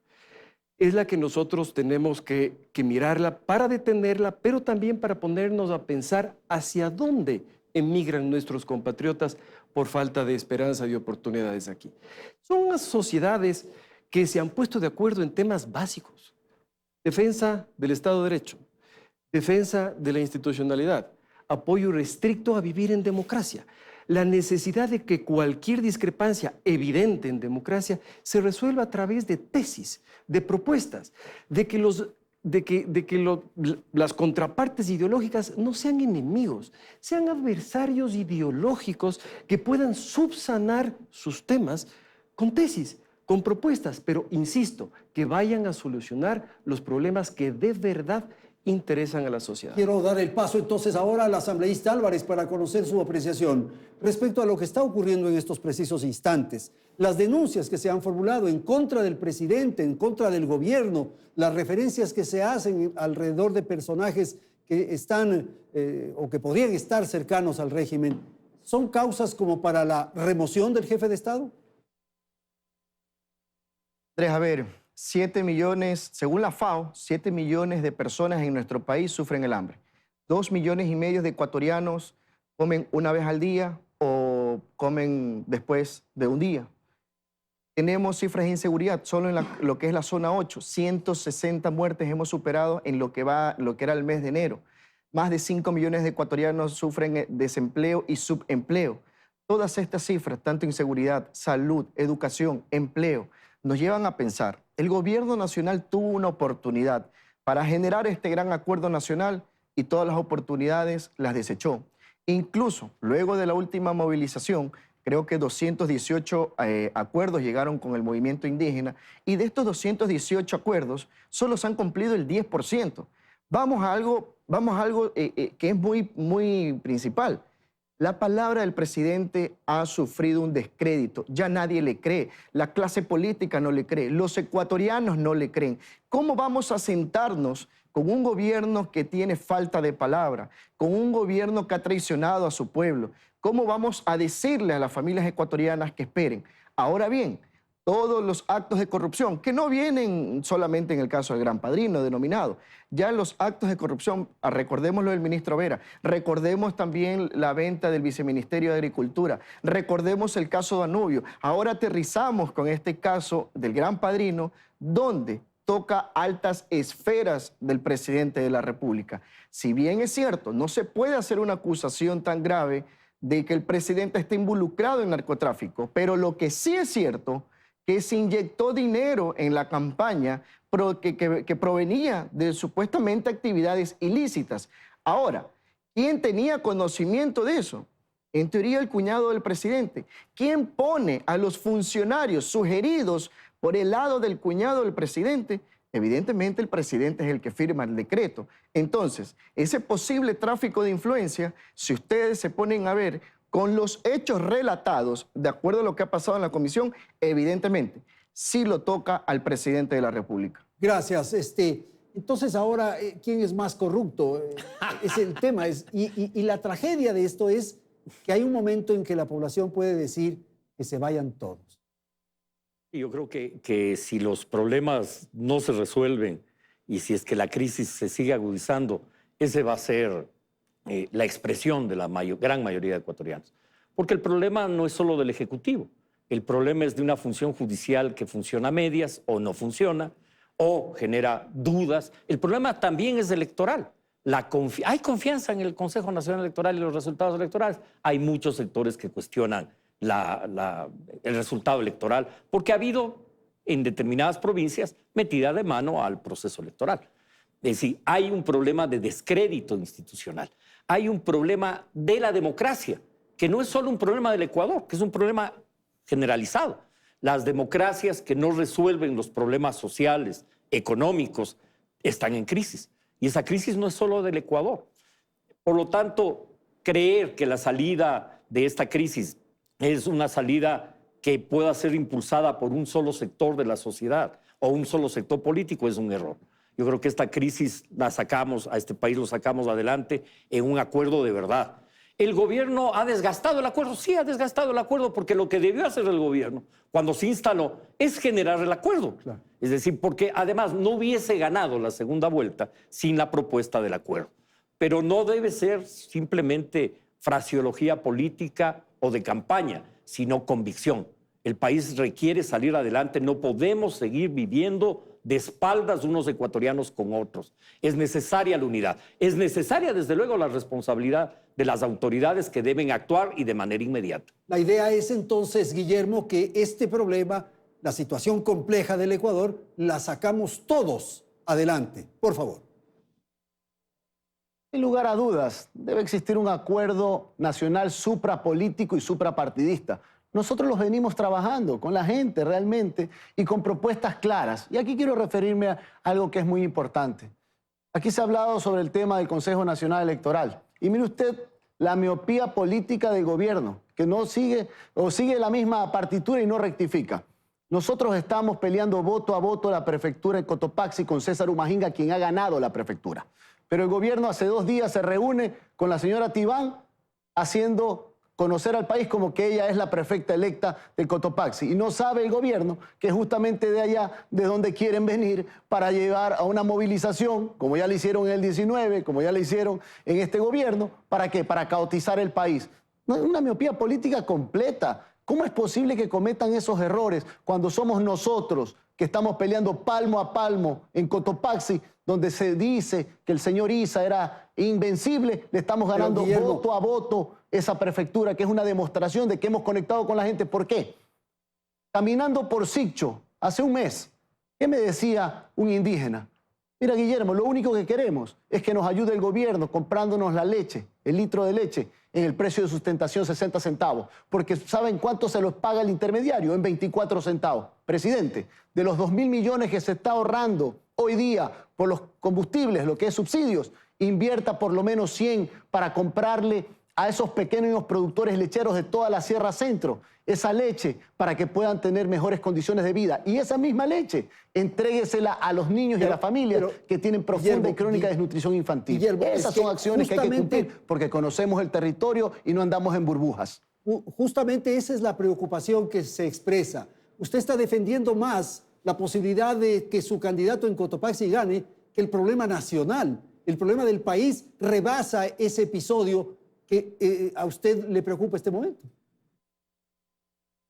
es la que nosotros tenemos que mirarla para detenerla, pero también para ponernos a pensar hacia dónde emigran nuestros compatriotas por falta de esperanza y oportunidades aquí. Son unas sociedades que se han puesto de acuerdo en temas básicos: defensa del Estado de Derecho, defensa de la institucionalidad, apoyo restricto a vivir en democracia. la necesidad de que cualquier discrepancia evidente en democracia se resuelva a través de tesis, de propuestas, de que las contrapartes ideológicas no sean enemigos, sean adversarios ideológicos que puedan subsanar sus temas con tesis, con propuestas, pero insisto, que vayan a solucionar los problemas que de verdad interesan a la sociedad. Quiero dar el paso entonces ahora al asambleísta Álvarez para conocer su apreciación respecto a lo que está ocurriendo en estos precisos instantes. Las denuncias que se han formulado en contra del presidente, en contra del gobierno, las referencias que se hacen alrededor de personajes que están o que podrían estar cercanos al régimen, ¿son causas como para la remoción del jefe de Estado? Andrés, a ver, 7 millones, según la FAO, 7 millones de personas en nuestro país sufren el hambre. 2,5 millones de ecuatorianos comen una vez al día o comen después de un día. Tenemos cifras de inseguridad, solo en lo que es la zona 8, 160 muertes hemos superado en lo que era el mes de enero. Más de 5 millones de ecuatorianos sufren desempleo y subempleo. Todas estas cifras, tanto inseguridad, salud, educación, empleo, nos llevan a pensar, el gobierno nacional tuvo una oportunidad para generar este gran acuerdo nacional y todas las oportunidades las desechó. Incluso luego de la última movilización, creo que 218 acuerdos llegaron con el movimiento indígena y de estos 218 acuerdos solo se han cumplido el 10%. Vamos a algo que es muy principal. La palabra del presidente ha sufrido un descrédito. Ya nadie le cree. La clase política no le cree. Los ecuatorianos no le creen. ¿Cómo vamos a sentarnos con un gobierno que tiene falta de palabra, con un gobierno que ha traicionado a su pueblo? ¿Cómo vamos a decirle a las familias ecuatorianas que esperen? Ahora bien, todos los actos de corrupción, que no vienen solamente en el caso del Gran Padrino denominado, ya los actos de corrupción, recordemos lo del ministro Vera, recordemos también la venta del viceministerio de Agricultura, recordemos el caso Danubio, ahora aterrizamos con este caso del Gran Padrino, donde toca altas esferas del presidente de la República. Si bien es cierto, no se puede hacer una acusación tan grave de que el presidente esté involucrado en narcotráfico, pero lo que sí es cierto que se inyectó dinero en la campaña que provenía de supuestamente actividades ilícitas. Ahora, ¿quién tenía conocimiento de eso? En teoría, el cuñado del presidente. ¿Quién pone a los funcionarios sugeridos por el lado del cuñado del presidente? Evidentemente, el presidente es el que firma el decreto. Entonces, ese posible tráfico de influencia, si ustedes se ponen a ver con los hechos relatados, de acuerdo a lo que ha pasado en la comisión, evidentemente, sí lo toca al presidente de la República. Gracias. Entonces ahora, ¿quién es más corrupto? Es el tema. Y la tragedia de esto es que hay un momento en que la población puede decir que se vayan todos. Yo creo que si los problemas no se resuelven y si es que la crisis se sigue agudizando, ese va a ser la expresión de la gran mayoría de ecuatorianos. Porque el problema no es solo del Ejecutivo, el problema es de una función judicial que funciona a medias o no funciona, o genera dudas. El problema también es electoral. Hay confianza en el Consejo Nacional Electoral y los resultados electorales. Hay muchos sectores que cuestionan el resultado electoral porque ha habido en determinadas provincias metida de mano al proceso electoral. Es decir, hay un problema de descrédito institucional. Hay un problema de la democracia, que no es solo un problema del Ecuador, que es un problema generalizado. Las democracias que no resuelven los problemas sociales, económicos, están en crisis. Y esa crisis no es solo del Ecuador. Por lo tanto, creer que la salida de esta crisis es una salida que pueda ser impulsada por un solo sector de la sociedad o un solo sector político es un error. Yo creo que esta crisis a este país lo sacamos adelante en un acuerdo de verdad. ¿El gobierno ha desgastado el acuerdo? Sí, ha desgastado el acuerdo porque lo que debió hacer el gobierno cuando se instaló es generar el acuerdo. Claro. Es decir, porque además no hubiese ganado la segunda vuelta sin la propuesta del acuerdo. Pero no debe ser simplemente fraseología política o de campaña, sino convicción. El país requiere salir adelante, no podemos seguir viviendo de espaldas unos ecuatorianos con otros. Es necesaria la unidad. Es necesaria, desde luego, la responsabilidad de las autoridades que deben actuar y de manera inmediata. La idea es entonces, Guillermo, que este problema, la situación compleja del Ecuador, la sacamos todos adelante. Por favor. Sin lugar a dudas, debe existir un acuerdo nacional suprapolítico y suprapartidista. Nosotros los venimos trabajando con la gente realmente y con propuestas claras. Y aquí quiero referirme a algo que es muy importante. Aquí se ha hablado sobre el tema del Consejo Nacional Electoral. Y mire usted la miopía política del gobierno, que no sigue o sigue la misma partitura y no rectifica. Nosotros estamos peleando voto a voto la prefectura de Cotopaxi con César Humajinga, quien ha ganado la prefectura. Pero el gobierno hace 2 días se reúne con la señora Tibán haciendo conocer al país como que ella es la prefecta electa de Cotopaxi. Y no sabe el gobierno que justamente de allá, de donde quieren venir para llevar a una movilización, como ya le hicieron en el 19, como ya le hicieron en este gobierno, ¿para qué? Para caotizar el país. Una miopía política completa. ¿Cómo es posible que cometan esos errores cuando somos nosotros que estamos peleando palmo a palmo en Cotopaxi, donde se dice que el señor Issa era invencible, le estamos ganando voto a voto esa prefectura, que es una demostración de que hemos conectado con la gente? ¿Por qué? Caminando por Siccho, hace un mes, ¿qué me decía un indígena? Mira, Guillermo, lo único que queremos es que nos ayude el gobierno comprándonos la leche, el litro de leche, en el precio de sustentación 60 centavos. Porque ¿saben cuánto se los paga el intermediario? En 24 centavos. Presidente, de los 2.000 millones que se está ahorrando hoy día por los combustibles, lo que es subsidios, invierta por lo menos 100 para comprarle a esos pequeños productores lecheros de toda la Sierra Centro esa leche para que puedan tener mejores condiciones de vida. Y esa misma leche, entréguesela a los niños y a las familias que tienen profunda y crónica desnutrición infantil. Esas son acciones que hay que cumplir porque conocemos el territorio y no andamos en burbujas. Justamente esa es la preocupación que se expresa. Usted está defendiendo más la posibilidad de que su candidato en Cotopaxi gane que el problema nacional. El problema del país rebasa ese episodio que a usted le preocupa este momento.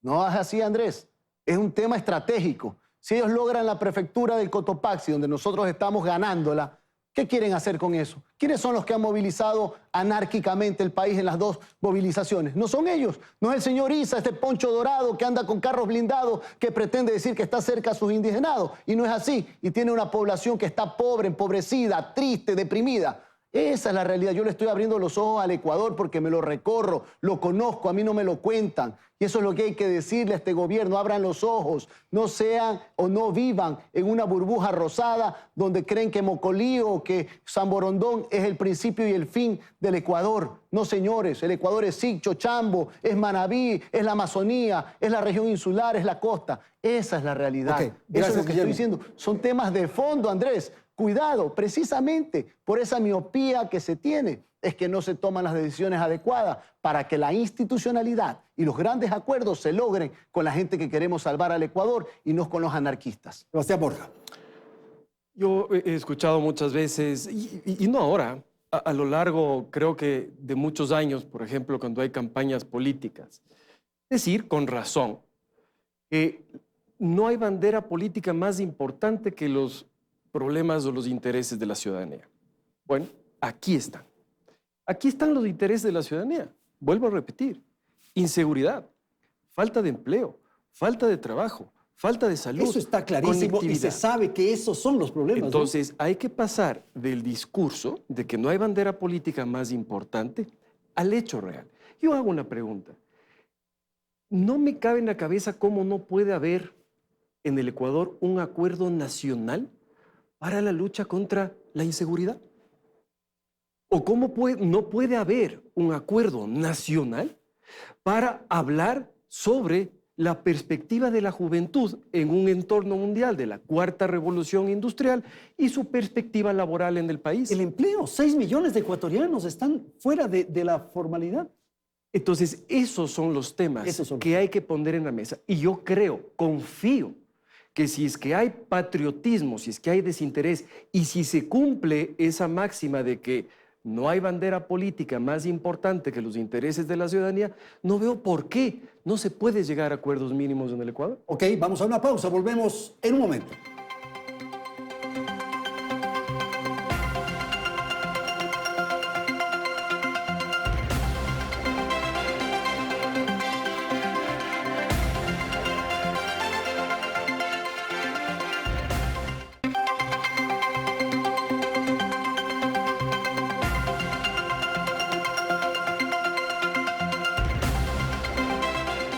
No es así, Andrés. Es un tema estratégico. Si ellos logran la prefectura del Cotopaxi, donde nosotros estamos ganándola, ¿qué quieren hacer con eso? ¿Quiénes son los que han movilizado anárquicamente el país en las 2 movilizaciones? No son ellos. No es el señor Issa, este poncho dorado que anda con carros blindados, que pretende decir que está cerca a sus indigenados. Y no es así. Y tiene una población que está pobre, empobrecida, triste, deprimida. Esa es la realidad. Yo le estoy abriendo los ojos al Ecuador porque me lo recorro, lo conozco, a mí no me lo cuentan. Y eso es lo que hay que decirle a este gobierno. Abran los ojos, no sean o no vivan en una burbuja rosada donde creen que Mocolí o que San Borondón es el principio y el fin del Ecuador. No, señores, el Ecuador es Siccho, Chambo, es Manabí, es la Amazonía, es la región insular, es la costa. Esa es la realidad. Eso es lo que estoy diciendo. Son temas de fondo, Andrés. Cuidado, precisamente por esa miopía que se tiene es que no se toman las decisiones adecuadas para que la institucionalidad y los grandes acuerdos se logren con la gente que queremos salvar al Ecuador y no con los anarquistas. Sebastián Borja. Yo he escuchado muchas veces, y no ahora, a lo largo creo que de muchos años, por ejemplo, cuando hay campañas políticas, decir con razón que no hay bandera política más importante que los problemas o los intereses de la ciudadanía. Bueno, aquí están. Aquí están los intereses de la ciudadanía. Vuelvo a repetir. Inseguridad, falta de empleo, falta de trabajo, falta de salud. Eso está clarísimo y se sabe que esos son los problemas. Entonces, hay que pasar del discurso de que no hay bandera política más importante al hecho real. Yo hago una pregunta. No me cabe en la cabeza cómo no puede haber en el Ecuador un acuerdo nacional para la lucha contra la inseguridad. ¿O cómo no puede haber un acuerdo nacional para hablar sobre la perspectiva de la juventud en un entorno mundial de la 4ª revolución industrial y su perspectiva laboral en el país? El empleo, 6 millones de ecuatorianos están fuera de la formalidad. Entonces, esos son los temas que hay que poner en la mesa. Y yo creo, confío, que si es que hay patriotismo, si es que hay desinterés y si se cumple esa máxima de que no hay bandera política más importante que los intereses de la ciudadanía, no veo por qué no se puede llegar a acuerdos mínimos en el Ecuador. Ok, vamos a una pausa, volvemos en un momento.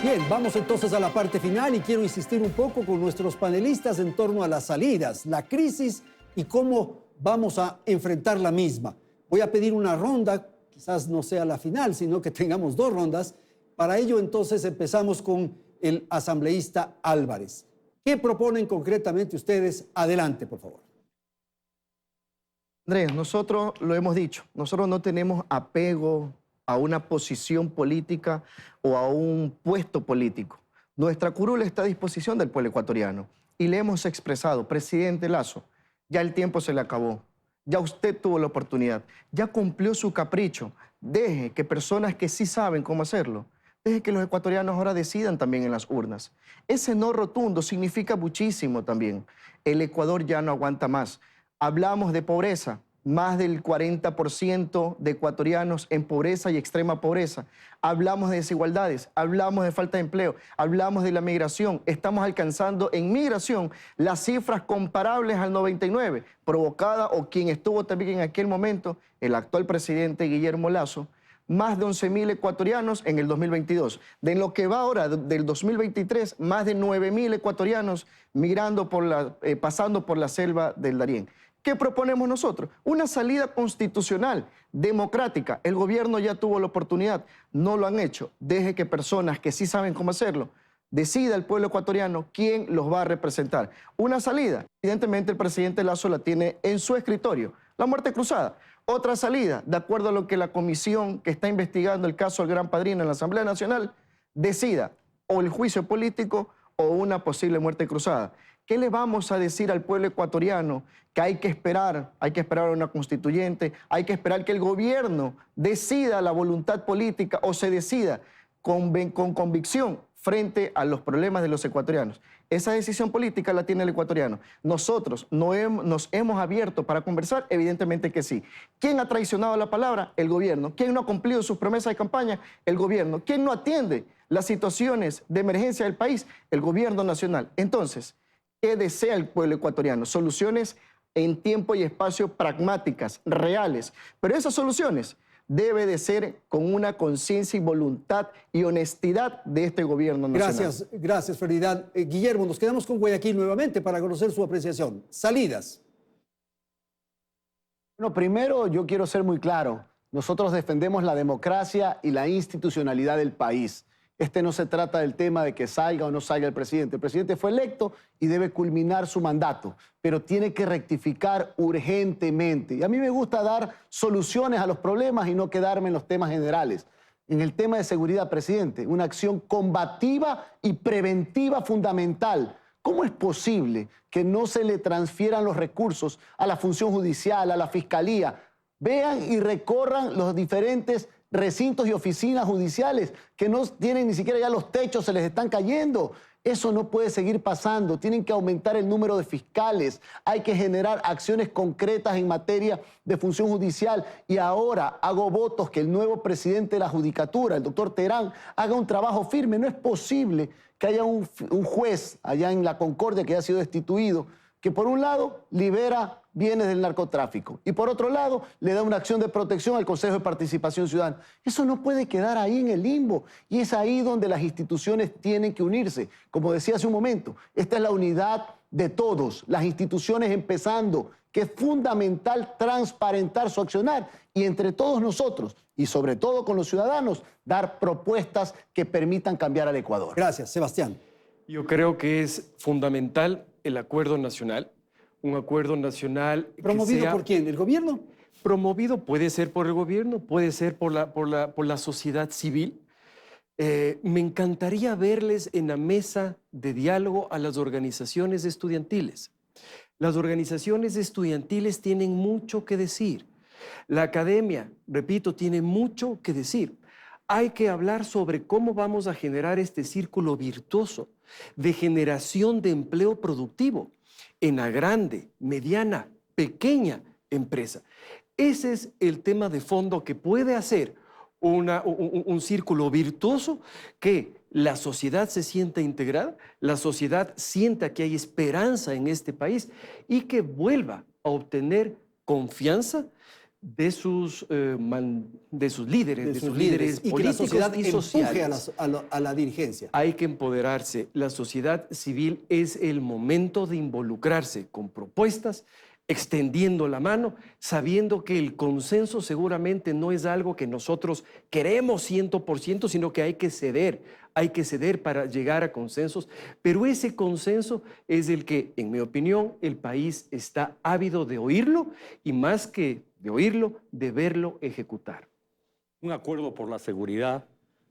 Bien, vamos entonces a la parte final y quiero insistir un poco con nuestros panelistas en torno a las salidas, la crisis y cómo vamos a enfrentar la misma. Voy a pedir una ronda, quizás no sea la final, sino que tengamos 2 rondas. Para ello entonces empezamos con el asambleísta Álvarez. ¿Qué proponen concretamente ustedes? Adelante, por favor. Andrés, nosotros lo hemos dicho, nosotros no tenemos apego a una posición política o a un puesto político. Nuestra curul está a disposición del pueblo ecuatoriano y le hemos expresado, presidente Lasso, ya el tiempo se le acabó, ya usted tuvo la oportunidad, ya cumplió su capricho, deje que personas que sí saben cómo hacerlo, deje que los ecuatorianos ahora decidan también en las urnas. Ese no rotundo significa muchísimo también. El Ecuador ya no aguanta más. Hablamos de pobreza, más del 40% de ecuatorianos en pobreza y extrema pobreza. Hablamos de desigualdades, hablamos de falta de empleo, hablamos de la migración. Estamos alcanzando en migración las cifras comparables al 99, provocada o quien estuvo también en aquel momento, el actual presidente Guillermo Lasso, más de 11.000 ecuatorianos en el 2022. De lo que va ahora, del 2023, más de 9.000 ecuatorianos migrando pasando por la selva del Darién. ¿Qué proponemos nosotros? Una salida constitucional, democrática. El gobierno ya tuvo la oportunidad, no lo han hecho. Deje que personas que sí saben cómo hacerlo, decida el pueblo ecuatoriano quién los va a representar. Una salida, evidentemente el presidente Lasso la tiene en su escritorio, la muerte cruzada. Otra salida, de acuerdo a lo que la comisión que está investigando el caso del Gran Padrino en la Asamblea Nacional decida, o el juicio político o una posible muerte cruzada. ¿Qué le vamos a decir al pueblo ecuatoriano? Que hay que esperar a una constituyente, hay que esperar que el gobierno decida la voluntad política o se decida con convicción frente a los problemas de los ecuatorianos. Esa decisión política la tiene el ecuatoriano. Nosotros nos hemos abierto para conversar, evidentemente que sí. ¿Quién ha traicionado la palabra? El gobierno. ¿Quién no ha cumplido sus promesas de campaña? El gobierno. ¿Quién no atiende las situaciones de emergencia del país? El gobierno nacional. Entonces, ¿qué desea el pueblo ecuatoriano? Soluciones en tiempo y espacio pragmáticas, reales. Pero esas soluciones debe de ser con una conciencia y voluntad y honestidad de este gobierno nacional. Gracias, Ferdinand. Guillermo, nos quedamos con Guayaquil nuevamente para conocer su apreciación. Salidas. Bueno, primero yo quiero ser muy claro. Nosotros defendemos la democracia y la institucionalidad del país. No se trata del tema de que salga o no salga el presidente. El presidente fue electo y debe culminar su mandato, pero tiene que rectificar urgentemente. Y a mí me gusta dar soluciones a los problemas y no quedarme en los temas generales. En el tema de seguridad, presidente, una acción combativa y preventiva fundamental. ¿Cómo es posible que no se le transfieran los recursos a la función judicial, a la fiscalía? Vean y recorran los diferentes recintos y oficinas judiciales que no tienen ni siquiera ya los techos, se les están cayendo. Eso no puede seguir pasando. Tienen que aumentar el número de fiscales. Hay que generar acciones concretas en materia de función judicial. Y ahora hago votos que el nuevo presidente de la Judicatura, el doctor Terán, haga un trabajo firme. No es posible que haya un juez allá en La Concordia que haya sido destituido, que por un lado libera bienes del narcotráfico y por otro lado le da una acción de protección al Consejo de Participación Ciudadana. Eso no puede quedar ahí en el limbo y es ahí donde las instituciones tienen que unirse. Como decía hace un momento, esta es la unidad de todos, las instituciones empezando, que es fundamental transparentar su accionar y entre todos nosotros y sobre todo con los ciudadanos dar propuestas que permitan cambiar al Ecuador. Gracias, Sebastián. Yo creo que es fundamental el acuerdo nacional, un acuerdo nacional ¿Promovido por quién? ¿El gobierno? Promovido puede ser por el gobierno, puede ser por la sociedad civil. Me encantaría verles en la mesa de diálogo a las organizaciones estudiantiles. Las organizaciones estudiantiles tienen mucho que decir. La academia, repito, tiene mucho que decir. Hay que hablar sobre cómo vamos a generar este círculo virtuoso de generación de empleo productivo en la grande, mediana, pequeña empresa. Ese es el tema de fondo que puede hacer un círculo virtuoso que la sociedad se sienta integrada, la sociedad sienta que hay esperanza en este país y que vuelva a obtener confianza de sus líderes, de sus líderes y políticos que la sociedad y empuje sociales. a la dirigencia. Hay que empoderarse. La sociedad civil es el momento de involucrarse con propuestas, extendiendo la mano, sabiendo que el consenso seguramente no es algo que nosotros queremos 100%, sino que hay que ceder para llegar a consensos, pero ese consenso es el que, en mi opinión, el país está ávido de oírlo y más que de oírlo, de verlo ejecutar. Un acuerdo por la seguridad,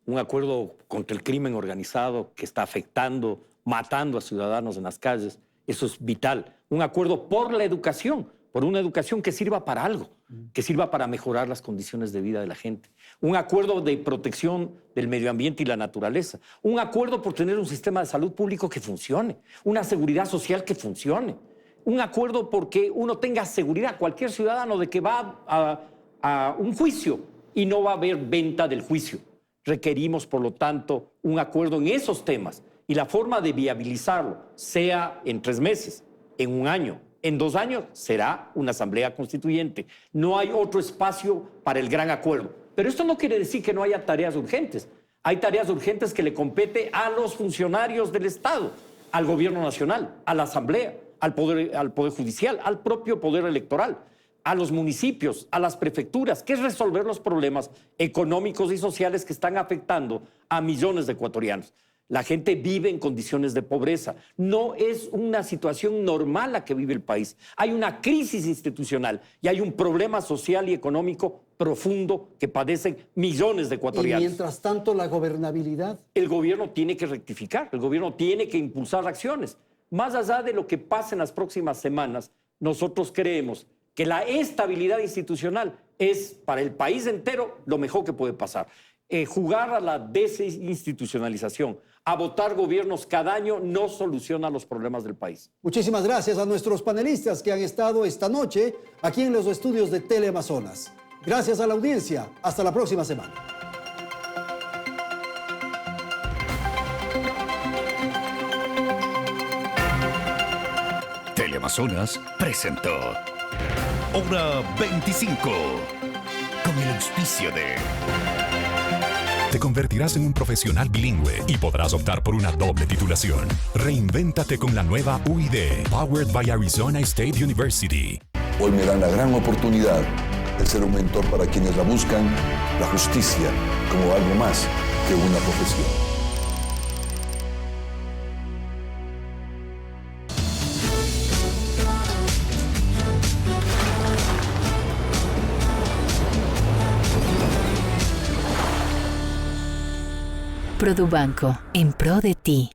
un acuerdo contra el crimen organizado que está afectando, matando a ciudadanos en las calles, eso es vital. Un acuerdo por la educación, por una educación que sirva para algo, que sirva para mejorar las condiciones de vida de la gente. Un acuerdo de protección del medio ambiente y la naturaleza. Un acuerdo por tener un sistema de salud público que funcione. Una seguridad social que funcione. Un acuerdo porque uno tenga seguridad, cualquier ciudadano, de que va a un juicio y no va a haber venta del juicio. Requerimos, por lo tanto, un acuerdo en esos temas. Y la forma de viabilizarlo, sea en 3 meses, en 1 año, en 2 años, será una asamblea constituyente. No hay otro espacio para el gran acuerdo. Pero esto no quiere decir que no haya tareas urgentes. Hay tareas urgentes que le compete a los funcionarios del Estado, al gobierno nacional, a la asamblea, al poder judicial, al propio poder electoral, a los municipios, a las prefecturas, que es resolver los problemas económicos y sociales que están afectando a millones de ecuatorianos. La gente vive en condiciones de pobreza. No es una situación normal la que vive el país. Hay una crisis institucional y hay un problema social y económico profundo que padecen millones de ecuatorianos. Y mientras tanto, la gobernabilidad. El gobierno tiene que rectificar, el gobierno tiene que impulsar acciones. Más allá de lo que pase en las próximas semanas, nosotros creemos que la estabilidad institucional es para el país entero lo mejor que puede pasar. Jugar a la desinstitucionalización, a votar gobiernos cada año, no soluciona los problemas del país. Muchísimas gracias a nuestros panelistas que han estado esta noche aquí en los estudios de Teleamazonas. Gracias a la audiencia. Hasta la próxima semana. Teleamazonas presentó Hora 25 con el auspicio de... Te convertirás en un profesional bilingüe y podrás optar por una doble titulación. Reinvéntate con la nueva UID, Powered by Arizona State University. Hoy me dan la gran oportunidad de ser un mentor para quienes la buscan, la justicia como algo más que una profesión. Produbanco, en pro de ti.